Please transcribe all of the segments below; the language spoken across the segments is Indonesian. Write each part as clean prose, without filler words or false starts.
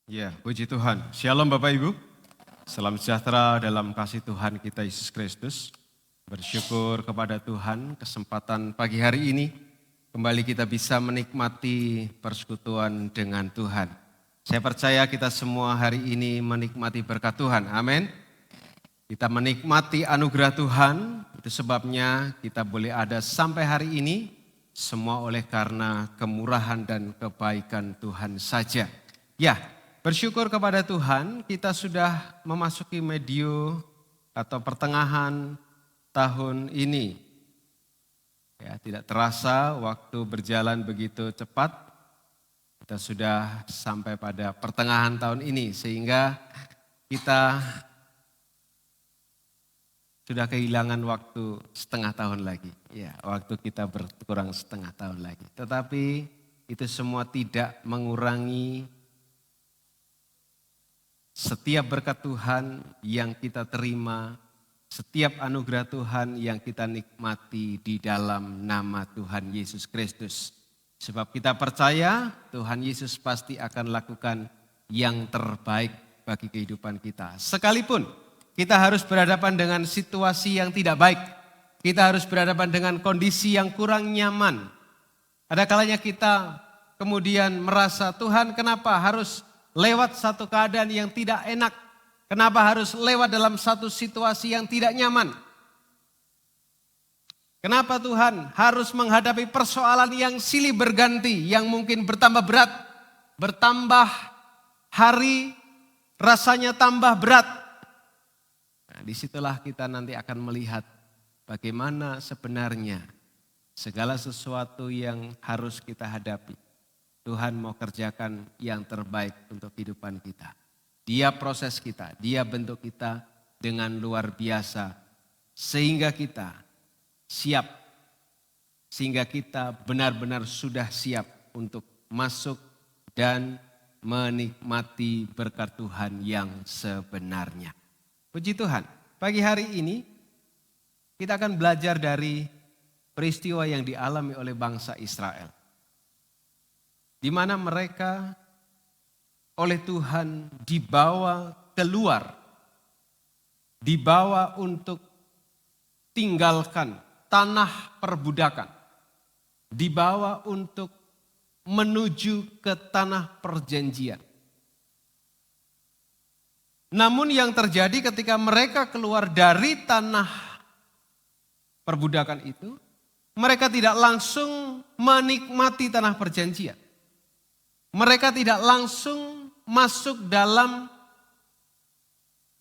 Ya, puji Tuhan. Shalom Bapak Ibu. Salam sejahtera dalam kasih Tuhan kita Yesus Kristus. Bersyukur kepada Tuhan kesempatan pagi hari ini. Kembali kita bisa menikmati persekutuan dengan Tuhan. Saya percaya kita semua hari ini menikmati berkat Tuhan. Amin. Kita menikmati anugerah Tuhan. Itu sebabnya kita boleh ada sampai hari ini. Semua oleh karena kemurahan dan kebaikan Tuhan saja. Ya, bersyukur kepada Tuhan, kita sudah memasuki medio atau pertengahan tahun ini. Ya, tidak terasa waktu berjalan begitu cepat. Kita sudah sampai pada pertengahan tahun ini sehingga kita sudah kehilangan waktu setengah tahun lagi. Ya, waktu kita berkurang setengah tahun lagi. Tetapi itu semua tidak mengurangi setiap berkat Tuhan yang kita terima, setiap anugerah Tuhan yang kita nikmati di dalam nama Tuhan Yesus Kristus. Sebab kita percaya Tuhan Yesus pasti akan lakukan yang terbaik bagi kehidupan kita. Sekalipun kita harus berhadapan dengan situasi yang tidak baik, kita harus berhadapan dengan kondisi yang kurang nyaman. Ada kalanya kita kemudian merasa, Tuhan kenapa harus lewat satu keadaan yang tidak enak. Kenapa harus lewat dalam satu situasi yang tidak nyaman? Kenapa Tuhan harus menghadapi persoalan yang silih berganti, yang mungkin bertambah berat, bertambah hari, rasanya tambah berat. Nah, disitulah kita nanti akan melihat bagaimana sebenarnya segala sesuatu yang harus kita hadapi. Tuhan mau kerjakan yang terbaik untuk kehidupan kita. Dia proses kita, dia bentuk kita dengan luar biasa. Sehingga kita siap, sehingga kita benar-benar sudah siap untuk masuk dan menikmati berkat Tuhan yang sebenarnya. Puji Tuhan, pagi hari ini kita akan belajar dari peristiwa yang dialami oleh bangsa Israel. Di mana mereka oleh Tuhan dibawa keluar, dibawa untuk tinggalkan tanah perbudakan, dibawa untuk menuju ke tanah perjanjian. Namun yang terjadi ketika mereka keluar dari tanah perbudakan itu, mereka tidak langsung menikmati tanah perjanjian. Mereka tidak langsung masuk dalam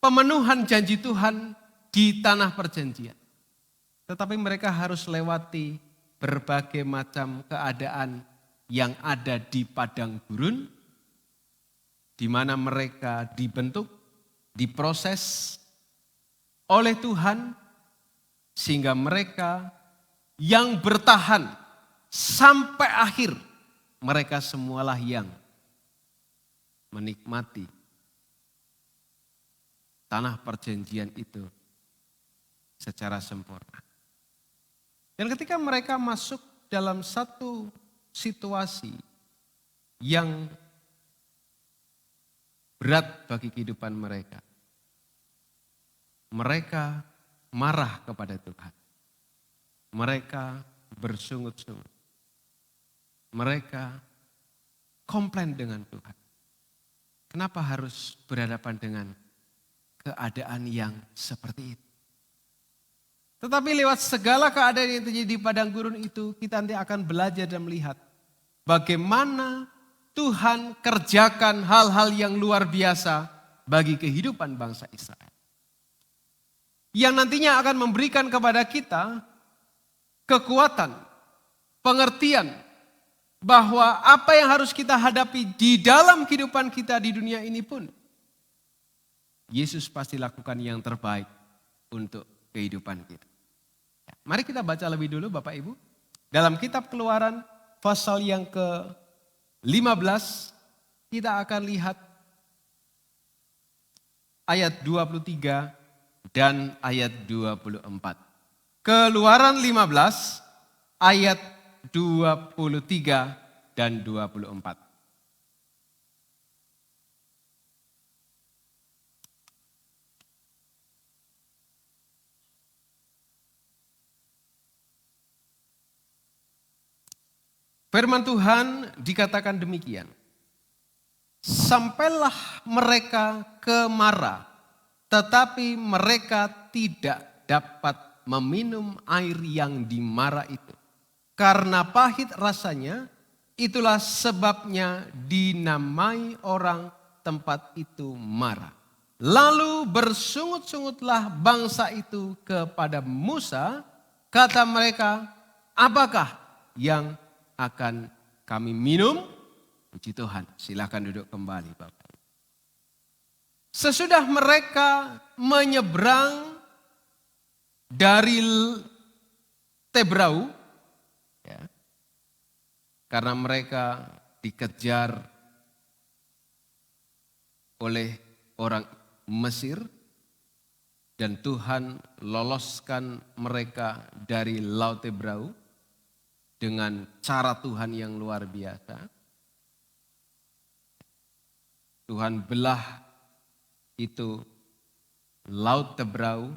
pemenuhan janji Tuhan di tanah perjanjian. Tetapi mereka harus lewati berbagai macam keadaan yang ada di padang gurun, di mana mereka dibentuk, diproses oleh Tuhan, sehingga mereka yang bertahan sampai akhir, mereka semualah yang menikmati tanah perjanjian itu secara sempurna. Dan ketika mereka masuk dalam satu situasi yang berat bagi kehidupan mereka, mereka marah kepada Tuhan. Mereka bersungut-sungut. Mereka komplain dengan Tuhan. Kenapa harus berhadapan dengan keadaan yang seperti itu? Tetapi lewat segala keadaan yang terjadi di padang gurun itu, kita nanti akan belajar dan melihat bagaimana Tuhan kerjakan hal-hal yang luar biasa bagi kehidupan bangsa Israel. Yang nantinya akan memberikan kepada kita kekuatan, pengertian, bahwa apa yang harus kita hadapi di dalam kehidupan kita di dunia ini pun, Yesus pasti lakukan yang terbaik untuk kehidupan kita. Mari kita baca lebih dulu Bapak Ibu. Dalam kitab Keluaran pasal yang ke-15 kita akan lihat ayat 23 dan ayat 24. Keluaran 15 ayat 23 dan 24. Firman Tuhan dikatakan demikian. Sampailah mereka ke Mara, tetapi mereka tidak dapat meminum air yang di Mara itu. Karena pahit rasanya, itulah sebabnya dinamai orang tempat itu Mara. Lalu bersungut-sungutlah bangsa itu kepada Musa, kata mereka, apakah yang akan kami minum? Puji Tuhan, silakan duduk kembali Bapak. Sesudah mereka menyeberang dari Tebrau, ya, karena mereka dikejar oleh orang Mesir, dan Tuhan loloskan mereka dari Laut Tebrau dengan cara Tuhan yang luar biasa. Tuhan belah itu Laut Tebrau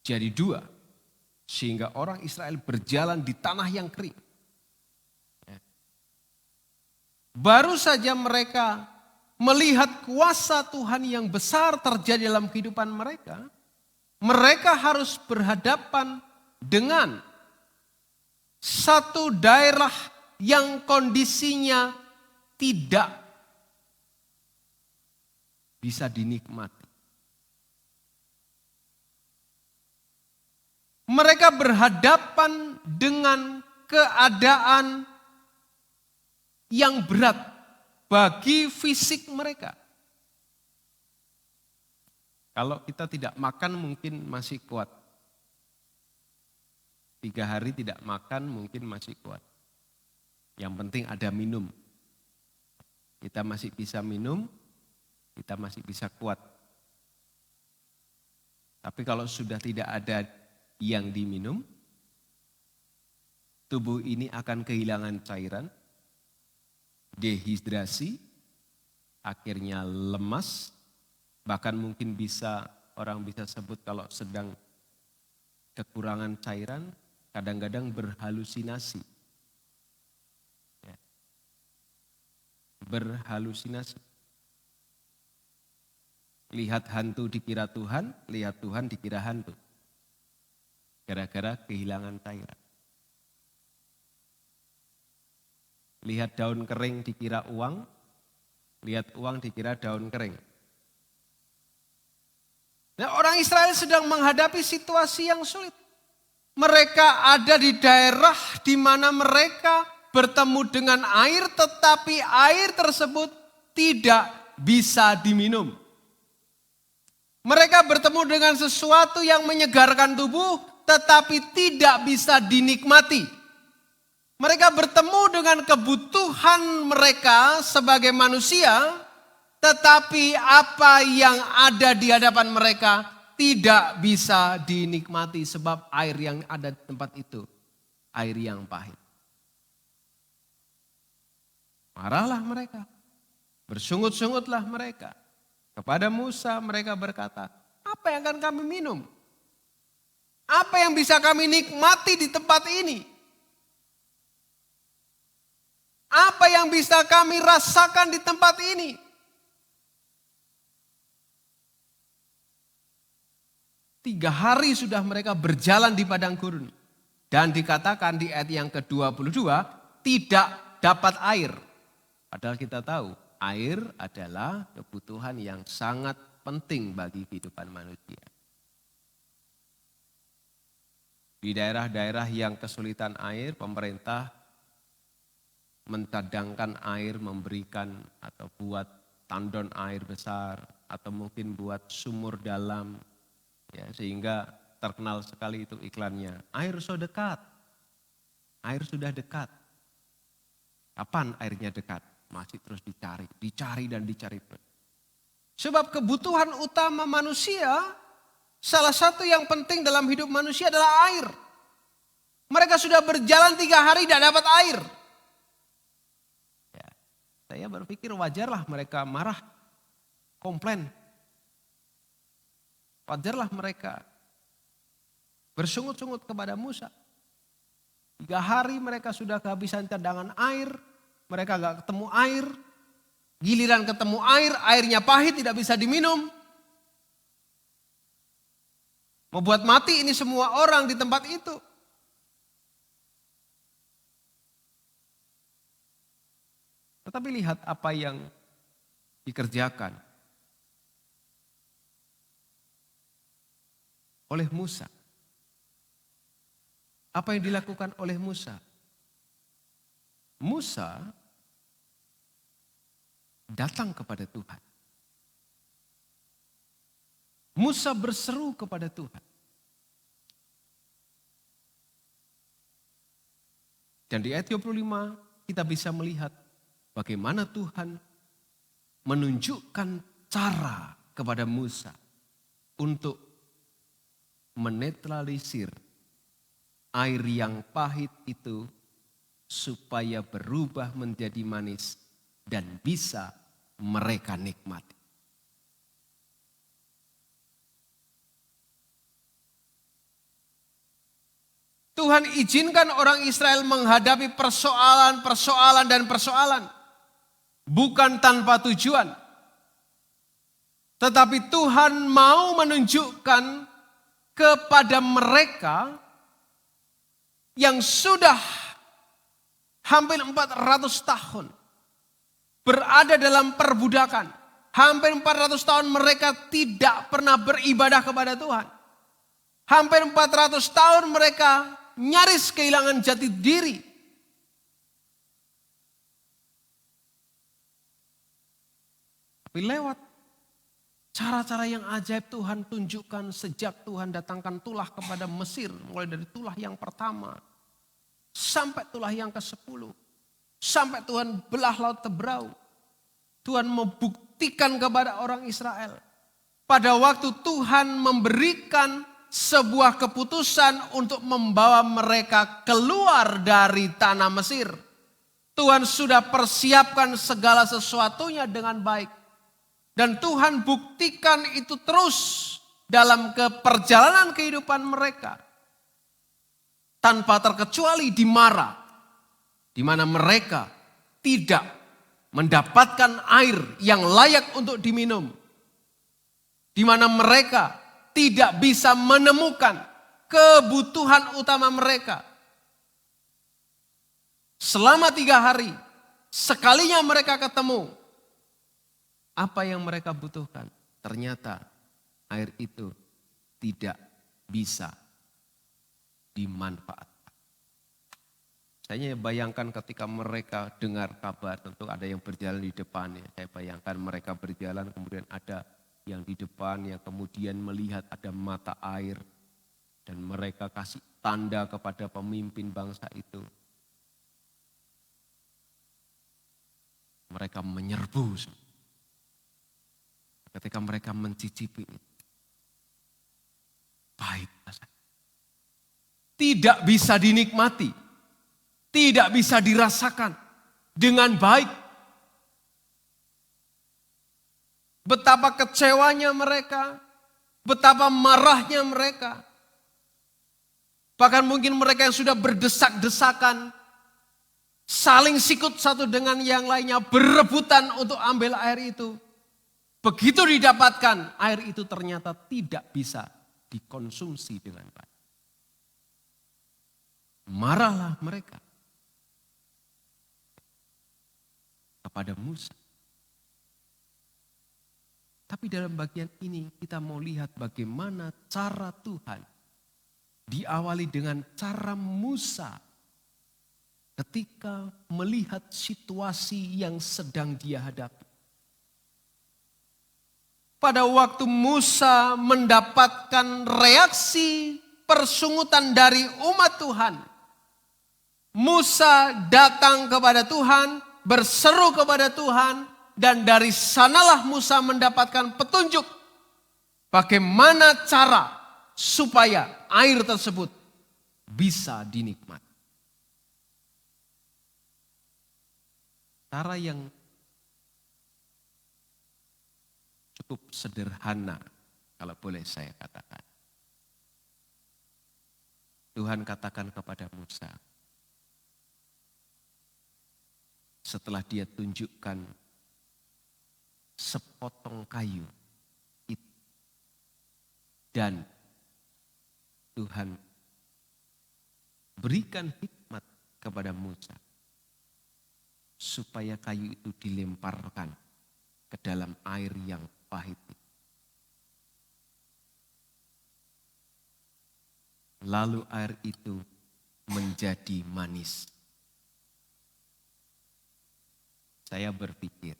jadi dua, sehingga orang Israel berjalan di tanah yang kering. Baru saja mereka melihat kuasa Tuhan yang besar terjadi dalam kehidupan mereka, mereka harus berhadapan dengan satu daerah yang kondisinya tidak bisa dinikmati. Mereka berhadapan dengan keadaan yang berat bagi fisik mereka. Kalau kita tidak makan mungkin masih kuat. 3 hari tidak makan mungkin masih kuat. Yang penting ada minum. Kita masih bisa minum, kita masih bisa kuat. Tapi kalau sudah tidak ada yang diminum, tubuh ini akan kehilangan cairan, dehidrasi, akhirnya lemas, bahkan mungkin orang bisa sebut kalau sedang kekurangan cairan, kadang-kadang berhalusinasi. Ya. Berhalusinasi. Lihat hantu dikira Tuhan, lihat Tuhan dikira hantu. Gara-gara kehilangan cairan. Lihat daun kering dikira uang, lihat uang dikira daun kering. Nah, orang Israel sedang menghadapi situasi yang sulit. Mereka ada di daerah di mana mereka bertemu dengan air, tetapi air tersebut tidak bisa diminum. Mereka bertemu dengan sesuatu yang menyegarkan tubuh, tetapi tidak bisa dinikmati. Mereka bertemu dengan kebutuhan mereka sebagai manusia, tetapi apa yang ada di hadapan mereka tidak bisa dinikmati sebab air yang ada di tempat itu, air yang pahit. Marahlah mereka, bersungut-sungutlah mereka. Kepada Musa mereka berkata, apa yang akan kami minum? Apa yang bisa kami nikmati di tempat ini? Apa yang bisa kami rasakan di tempat ini? 3 hari sudah mereka berjalan di padang gurun. Dan dikatakan di ayat yang ke-22 tidak dapat air. Padahal kita tahu air adalah kebutuhan yang sangat penting bagi kehidupan manusia. Di daerah-daerah yang kesulitan air, pemerintah mencadangkan air, memberikan atau buat tandon air besar atau mungkin buat sumur dalam. Ya, sehingga terkenal sekali itu iklannya. Air sudah dekat. Air sudah dekat. Kapan airnya dekat? Masih terus dicari dan dicari. Sebab kebutuhan utama manusia, salah satu yang penting dalam hidup manusia adalah air. Mereka sudah berjalan 3 hari tidak dapat air. Ya, saya berpikir wajarlah mereka marah, komplain. Wajarlah mereka bersungut-sungut kepada Musa. 3 hari mereka sudah kehabisan cadangan air. Mereka gak ketemu air. Giliran ketemu air, airnya pahit, tidak bisa diminum. Membuat mati ini semua orang di tempat itu. Tetapi lihat apa yang dikerjakan oleh Musa. Apa yang dilakukan oleh Musa? Musa datang kepada Tuhan. Musa berseru kepada Tuhan. Dan di ayat 25 kita bisa melihat bagaimana Tuhan menunjukkan cara kepada Musa untuk menetralisir air yang pahit itu supaya berubah menjadi manis dan bisa mereka nikmati. Tuhan izinkan orang Israel menghadapi persoalan dan persoalan. Bukan tanpa tujuan. Tetapi Tuhan mau menunjukkan kepada mereka yang sudah hampir 400 tahun berada dalam perbudakan. Hampir 400 tahun mereka tidak pernah beribadah kepada Tuhan. Hampir 400 tahun mereka nyaris kehilangan jati diri. Tapi lewat cara-cara yang ajaib Tuhan tunjukkan sejak Tuhan datangkan tulah kepada Mesir. Mulai dari tulah yang pertama sampai tulah yang ke-10. Sampai Tuhan belah laut Tebrau. Tuhan membuktikan kepada orang Israel. Pada waktu Tuhan memberikan sebuah keputusan untuk membawa mereka keluar dari tanah Mesir. Tuhan sudah persiapkan segala sesuatunya dengan baik. Dan Tuhan buktikan itu terus dalam perjalanan kehidupan mereka. Tanpa terkecuali di Mara, di mana mereka tidak mendapatkan air yang layak untuk diminum. Di mana mereka tidak bisa menemukan kebutuhan utama mereka. Selama 3 hari, sekalinya mereka ketemu, apa yang mereka butuhkan? Ternyata air itu tidak bisa dimanfaatkan. Saya bayangkan ketika mereka dengar kabar, tentu ada yang berjalan di depannya. Saya bayangkan mereka berjalan, kemudian ada yang di depan yang kemudian melihat ada mata air. Dan mereka kasih tanda kepada pemimpin bangsa itu. Mereka menyerbu. Ketika mereka mencicipi itu. Pahit rasanya. Tidak bisa dinikmati. Tidak bisa dirasakan dengan baik. Betapa kecewanya mereka. Betapa marahnya mereka. Bahkan mungkin mereka yang sudah berdesak-desakan. Saling sikut satu dengan yang lainnya. Berebutan untuk ambil air itu. Begitu didapatkan, air itu ternyata tidak bisa dikonsumsi dengan baik. Marahlah mereka kepada Musa. Tapi dalam bagian ini kita mau lihat bagaimana cara Tuhan diawali dengan cara Musa ketika melihat situasi yang sedang dia hadapi. Pada waktu Musa mendapatkan reaksi persungutan dari umat Tuhan. Musa datang kepada Tuhan, berseru kepada Tuhan, dan dari sanalah Musa mendapatkan petunjuk bagaimana cara supaya air tersebut bisa dinikmati. Cara yang cukup sederhana, kalau boleh saya katakan. Tuhan katakan kepada Musa, setelah dia tunjukkan sepotong kayu itu. Dan Tuhan berikan hikmat kepada Musa supaya kayu itu dilemparkan ke dalam air yang pahit. Lalu air itu menjadi manis. Saya berpikir,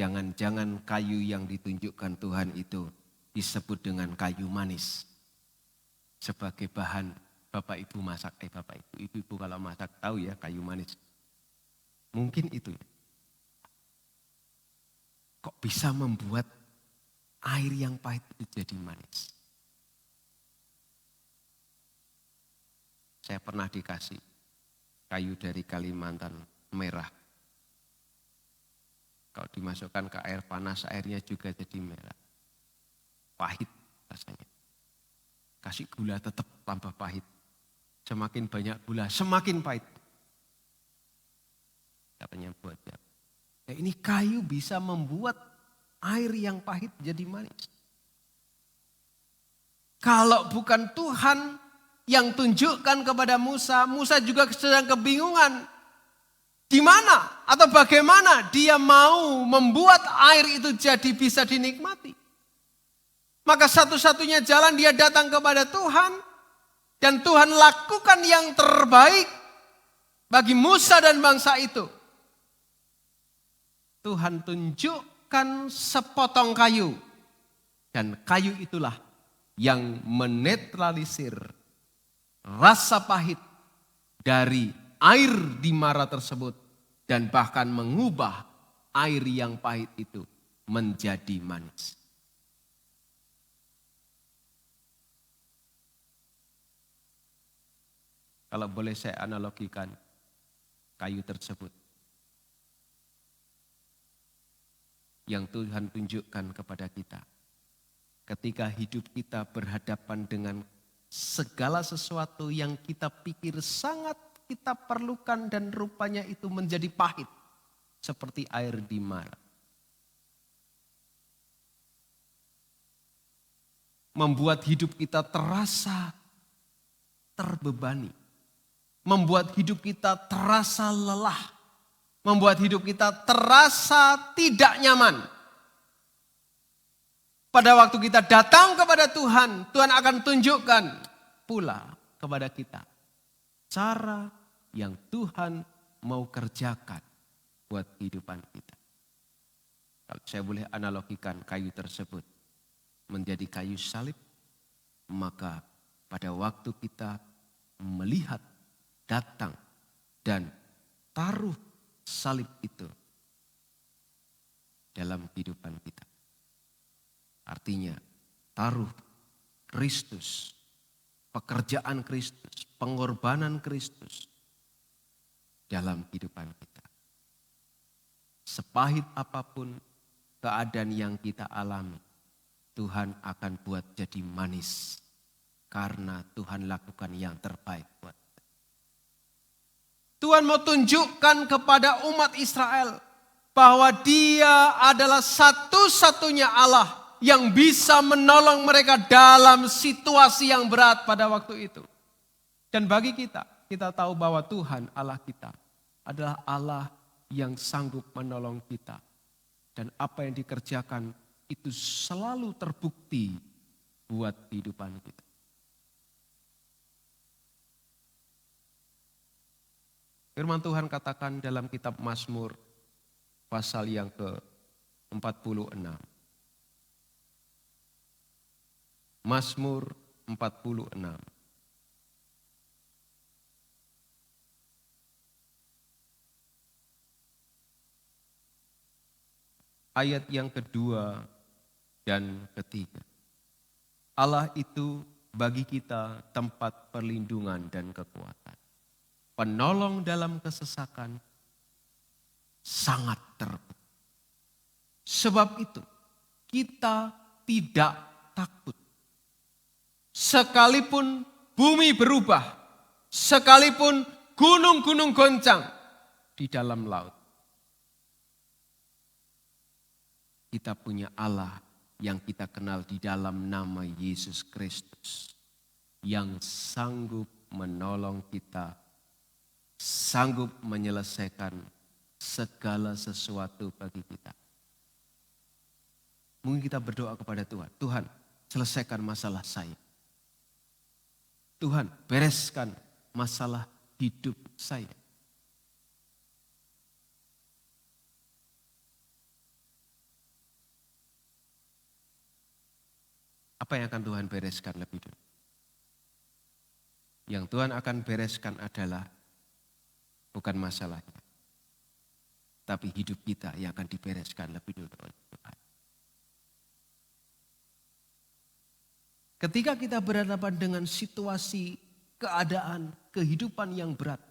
jangan-jangan kayu yang ditunjukkan Tuhan itu disebut dengan kayu manis. Sebagai bahan Bapak Ibu masak, Bapak Ibu, Ibu-ibu kalau masak tahu ya kayu manis. Mungkin itu. Kok bisa membuat air yang pahit itu jadi manis? Saya pernah dikasih kayu dari Kalimantan merah. Kalau dimasukkan ke air panas, airnya juga jadi merah. Pahit rasanya. Kasih gula tetap tambah pahit. Semakin banyak gula, semakin pahit. Katanya buat ya. Ini kayu bisa membuat air yang pahit jadi manis. Kalau bukan Tuhan yang tunjukkan kepada Musa, Musa juga sedang kebingungan. Di mana atau bagaimana dia mau membuat air itu jadi bisa dinikmati. Maka satu-satunya jalan dia datang kepada Tuhan. Dan Tuhan lakukan yang terbaik bagi Musa dan bangsa itu. Tuhan tunjukkan sepotong kayu. Dan kayu itulah yang menetralisir rasa pahit dari air di Mara tersebut. Dan bahkan mengubah air yang pahit itu menjadi manis. Kalau boleh saya analogikan kayu tersebut. Yang Tuhan tunjukkan kepada kita. Ketika hidup kita berhadapan dengan segala sesuatu yang kita pikir sangat kita perlukan dan rupanya itu menjadi pahit. Seperti air di Mara. Membuat hidup kita terasa terbebani. Membuat hidup kita terasa lelah. Membuat hidup kita terasa tidak nyaman. Pada waktu kita datang kepada Tuhan, Tuhan akan tunjukkan pula kepada kita cara yang Tuhan mau kerjakan buat kehidupan kita. Kalau saya boleh analogikan kayu tersebut menjadi kayu salib, maka pada waktu kita melihat, datang dan taruh salib itu dalam kehidupan kita. Artinya taruh Kristus, pekerjaan Kristus, pengorbanan Kristus dalam kehidupan kita. Sepahit apapun keadaan yang kita alami, Tuhan akan buat jadi manis. Karena Tuhan lakukan yang terbaik buat kita. Tuhan mau tunjukkan kepada umat Israel bahwa Dia adalah satu-satunya Allah yang bisa menolong mereka dalam situasi yang berat pada waktu itu. Dan bagi kita, kita tahu bahwa Tuhan Allah kita adalah Allah yang sanggup menolong kita. Dan apa yang dikerjakan itu selalu terbukti buat kehidupan kita. Firman Tuhan katakan dalam kitab Mazmur pasal yang ke-46. Mazmur 46. Ayat yang kedua dan ketiga. Allah itu bagi kita tempat perlindungan dan kekuatan. Penolong dalam kesesakan sangat terbukti. Sebab itu kita tidak takut. Sekalipun bumi berubah, sekalipun gunung-gunung goncang di dalam laut. kita punya Allah yang kita kenal di dalam nama Yesus Kristus. Yang sanggup menolong kita, sanggup menyelesaikan segala sesuatu bagi kita. Mungkin kita berdoa kepada Tuhan, Tuhan selesaikan masalah saya. Tuhan bereskan masalah hidup saya. Apa yang akan Tuhan bereskan lebih dulu? Yang Tuhan akan bereskan adalah bukan masalahnya, tapi hidup kita yang akan dibereskan lebih dulu oleh Tuhan. Ketika kita berhadapan dengan situasi, keadaan, kehidupan yang berat,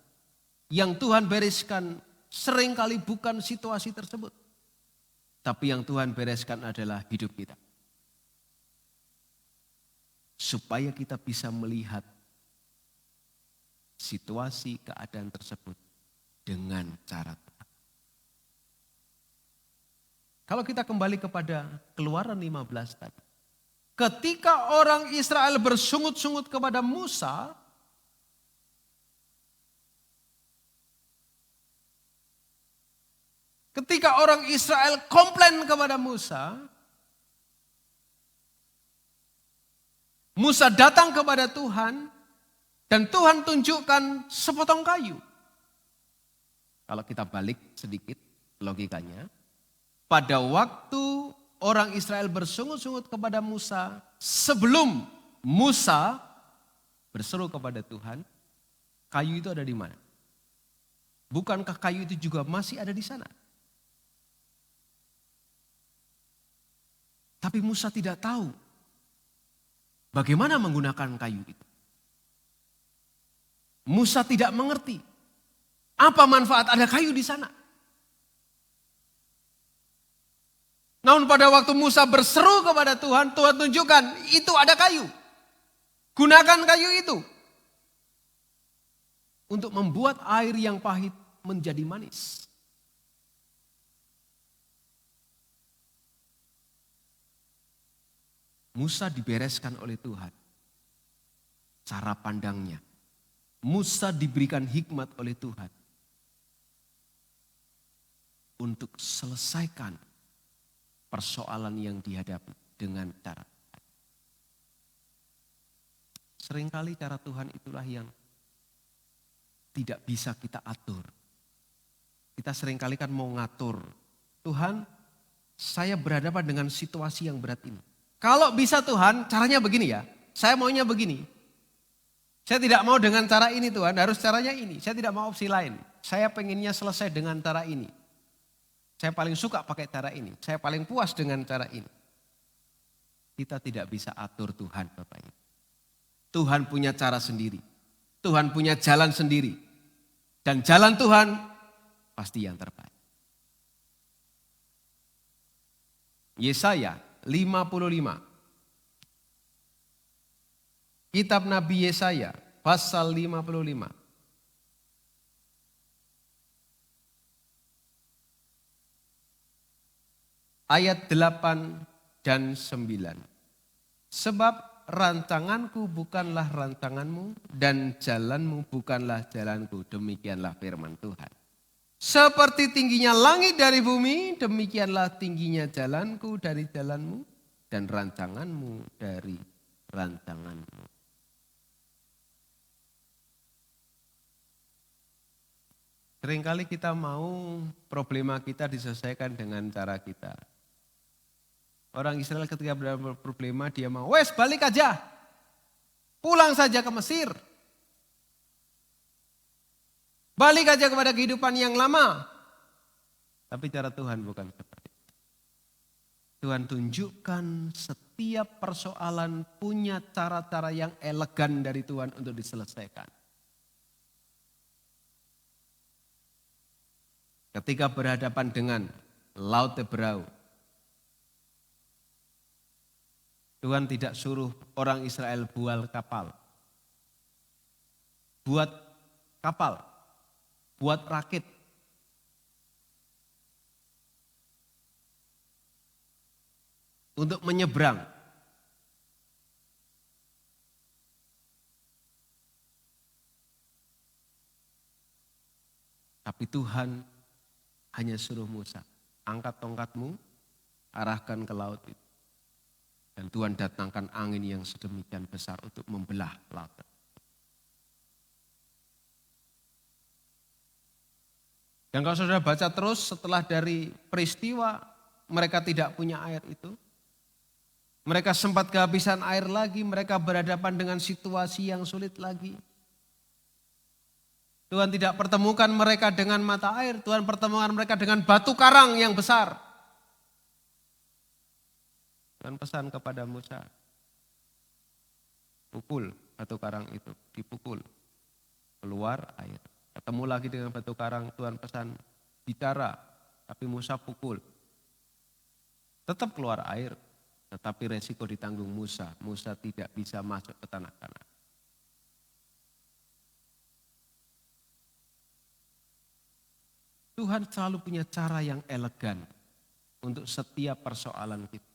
yang Tuhan bereskan seringkali bukan situasi tersebut, tapi yang Tuhan bereskan adalah hidup kita. Supaya kita bisa melihat situasi keadaan tersebut dengan cara Tuhan. Kalau kita kembali kepada Keluaran 15 tadi. Ketika orang Israel bersungut-sungut kepada Musa, ketika orang Israel komplain kepada Musa, Musa datang kepada Tuhan dan Tuhan tunjukkan sepotong kayu. Kalau kita balik sedikit logikanya, pada waktu orang Israel bersungut-sungut kepada Musa, sebelum Musa berseru kepada Tuhan, kayu itu ada di mana? Bukankah kayu itu juga masih ada di sana? Tapi Musa tidak tahu bagaimana menggunakan kayu itu. Musa tidak mengerti apa manfaat ada kayu di sana. Namun pada waktu Musa berseru kepada Tuhan, Tuhan tunjukkan itu ada kayu. Gunakan kayu itu untuk membuat air yang pahit menjadi manis. Musa dibereskan oleh Tuhan cara pandangnya. Musa diberikan hikmat oleh Tuhan untuk selesaikan persoalan yang dihadapi dengan cara. Seringkali cara Tuhan itulah yang tidak bisa kita atur. Kita seringkali kan mau ngatur. Tuhan, saya berhadapan dengan situasi yang berat ini. Kalau bisa Tuhan, caranya begini ya. Saya maunya begini. Saya tidak mau dengan cara ini Tuhan, harus caranya ini. Saya tidak mau opsi lain. Saya pengennya selesai dengan cara ini. Saya paling suka pakai cara ini. Saya paling puas dengan cara ini. Kita tidak bisa atur Tuhan Bapak Ibu. Tuhan punya cara sendiri. Tuhan punya jalan sendiri. Dan jalan Tuhan pasti yang terbaik. Yesaya 55. Kitab Nabi Yesaya pasal 55. Ayat 8 dan 9. Sebab rancanganku bukanlah rancanganmu dan jalanmu bukanlah jalanku. Demikianlah firman Tuhan. Seperti tingginya langit dari bumi, demikianlah tingginya jalanku dari jalanmu dan rancanganmu dari rancanganmu. Seringkali kita mau problema kita diselesaikan dengan cara kita. Orang Israel ketika berada problema dia mau, wes balik aja. Pulang saja ke Mesir. Balik aja kepada kehidupan yang lama. Tapi cara Tuhan bukan seperti itu. Tuhan tunjukkan setiap persoalan punya cara-cara yang elegan dari Tuhan untuk diselesaikan. Ketika berhadapan dengan Laut Teberau, Tuhan tidak suruh orang Israel buat kapal. Buat kapal, buat rakit. untuk menyeberang. Tapi Tuhan hanya suruh Musa, angkat tongkatmu, arahkan ke laut itu. Dan Tuhan datangkan angin yang sedemikian besar untuk membelah laut. Dan kalau saudara baca terus setelah dari peristiwa mereka tidak punya air itu. Mereka sempat kehabisan air lagi, mereka berhadapan dengan situasi yang sulit lagi. Tuhan tidak pertemukan mereka dengan mata air, Tuhan pertemukan mereka dengan batu karang yang besar. Tuhan pesan kepada Musa, pukul batu karang itu, dipukul, keluar air. Ketemu lagi dengan batu karang, Tuhan pesan, bicara, tapi Musa pukul. Tetap keluar air, tetapi resiko ditanggung Musa. Musa tidak bisa masuk ke tanah Kanaan. Tuhan selalu punya cara yang elegan untuk setiap persoalan kita.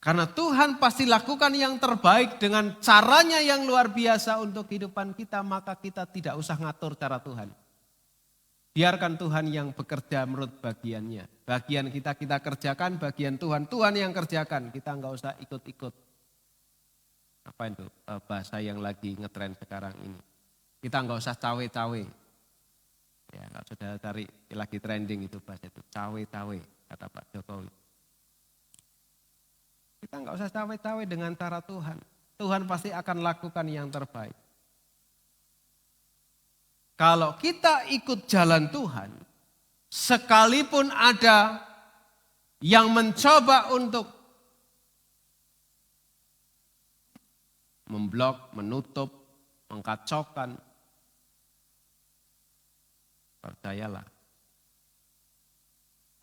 Karena Tuhan pasti lakukan yang terbaik dengan caranya yang luar biasa untuk kehidupan kita, maka kita tidak usah ngatur cara Tuhan. Biarkan Tuhan yang bekerja menurut bagiannya. Bagian kita kerjakan, bagian Tuhan yang kerjakan. Kita enggak usah ikut-ikut. Apa itu bahasa yang lagi ngetren sekarang ini. Kita enggak usah cawe-cawe. Ya, kalau sudah cari lagi trending itu bahasa itu, cawe-cawe kata Pak Jokowi. Kita enggak usah cawe-cawe dengan cara Tuhan. Tuhan pasti akan lakukan yang terbaik. Kalau kita ikut jalan Tuhan, sekalipun ada yang mencoba untuk memblok, menutup, mengkacaukan, percayalah,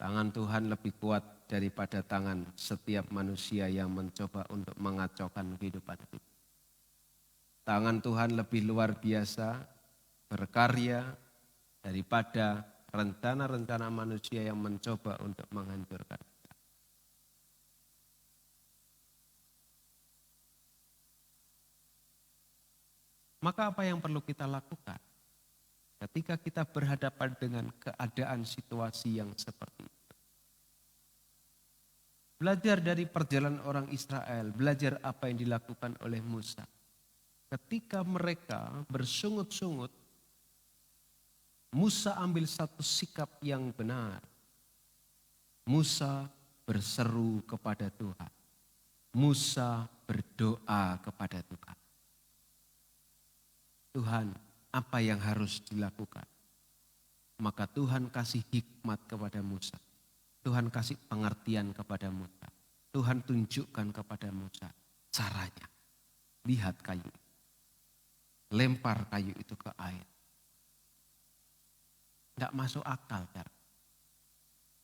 tangan Tuhan lebih kuat daripada tangan setiap manusia yang mencoba untuk mengacaukan kehidupan kita. Tangan Tuhan lebih luar biasa, berkarya daripada rencana-rencana manusia yang mencoba untuk menghancurkan. Maka apa yang perlu kita lakukan ketika kita berhadapan dengan keadaan situasi yang seperti itu? Belajar dari perjalanan orang Israel, belajar apa yang dilakukan oleh Musa. Ketika mereka bersungut-sungut, Musa ambil satu sikap yang benar. Musa berseru kepada Tuhan. Musa berdoa kepada Tuhan. Tuhan, apa yang harus dilakukan? Maka Tuhan kasih hikmat kepada Musa. Tuhan kasih pengertian kepada Musa. Tuhan tunjukkan kepada Musa caranya. Lihat kayu. Lempar kayu itu ke air. Tidak masuk akal, cara.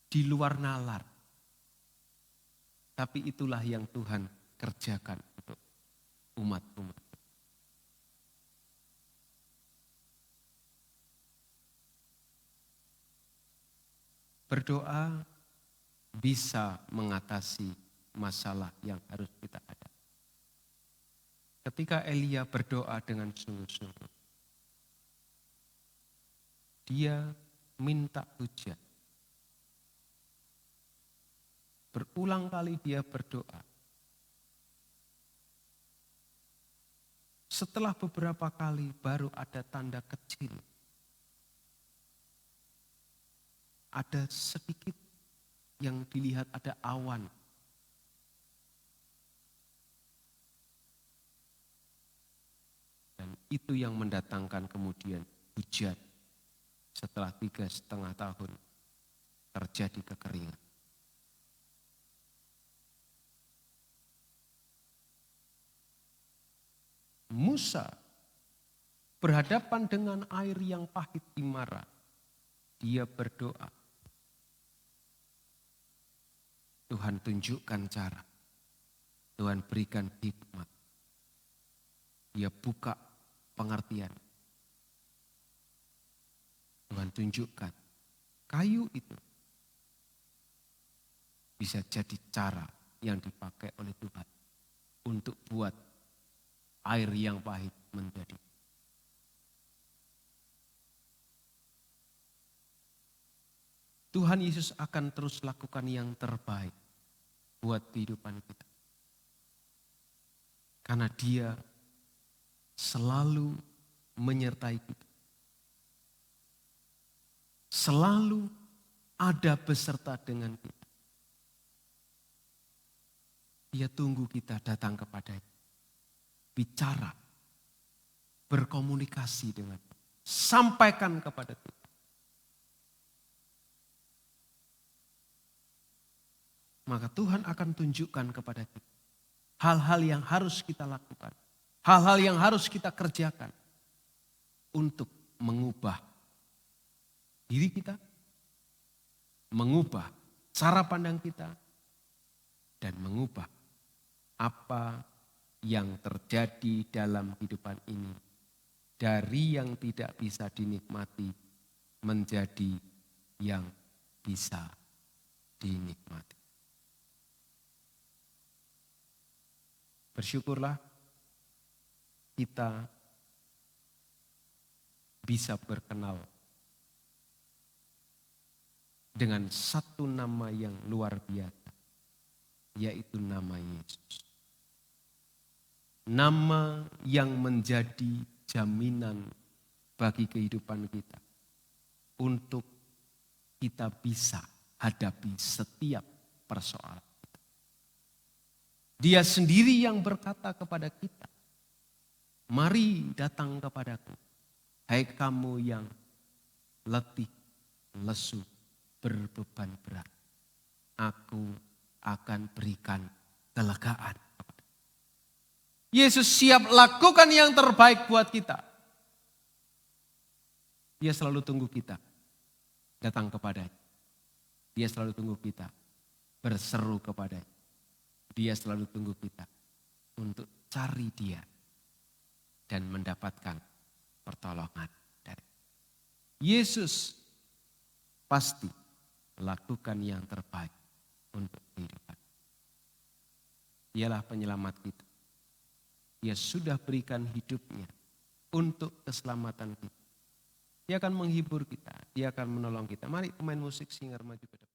Di luar nalar. Tapi itulah yang Tuhan kerjakan untuk umat-umat. Berdoa bisa mengatasi masalah yang harus kita hadapi. Ketika Elia berdoa dengan sungguh-sungguh, dia minta hujan. Berulang kali dia berdoa. Setelah beberapa kali baru ada tanda kecil. Ada sedikit yang dilihat ada awan. Dan itu yang mendatangkan kemudian hujan. Setelah 3,5 tahun terjadi kekeringan. Musa berhadapan dengan air yang pahit di Mara. Dia berdoa. Tuhan tunjukkan cara. Tuhan berikan hikmat. Dia buka pengertian. Tuhan tunjukkan kayu itu bisa jadi cara yang dipakai oleh Tuhan untuk buat air yang pahit menjadi. Tuhan Yesus akan terus lakukan yang terbaik buat kehidupan kita. Karena Dia selalu menyertai kita. Selalu ada beserta dengan kita. Dia tunggu kita datang kepadanya. Bicara, berkomunikasi dengan Dia. Sampaikan kepada Tuhan. Maka Tuhan akan tunjukkan kepada kita hal-hal yang harus kita lakukan. Hal-hal yang harus kita kerjakan untuk mengubah diri kita, mengubah cara pandang kita, dan mengubah apa yang terjadi dalam kehidupan ini dari yang tidak bisa dinikmati menjadi yang bisa dinikmati. Bersyukurlah kita bisa berkenal dengan satu nama yang luar biasa, yaitu nama Yesus. Nama yang menjadi jaminan bagi kehidupan kita untuk kita bisa hadapi setiap persoalan. Dia sendiri yang berkata kepada kita, mari datang kepadaku, hai kamu yang letih, lesu, berbeban berat. Aku akan berikan kelegaan. Yesus siap lakukan yang terbaik buat kita. Dia selalu tunggu kita datang kepadanya. Dia selalu tunggu kita berseru kepadanya. Dia selalu tunggu kita untuk cari Dia dan mendapatkan pertolongan dari Yesus. Pasti lakukan yang terbaik untuk kehidupan. Dialah penyelamat kita. Dia sudah berikan hidupnya untuk keselamatan kita. Dia akan menghibur kita, Dia akan menolong kita. Mari pemain musik singer maju ke depan.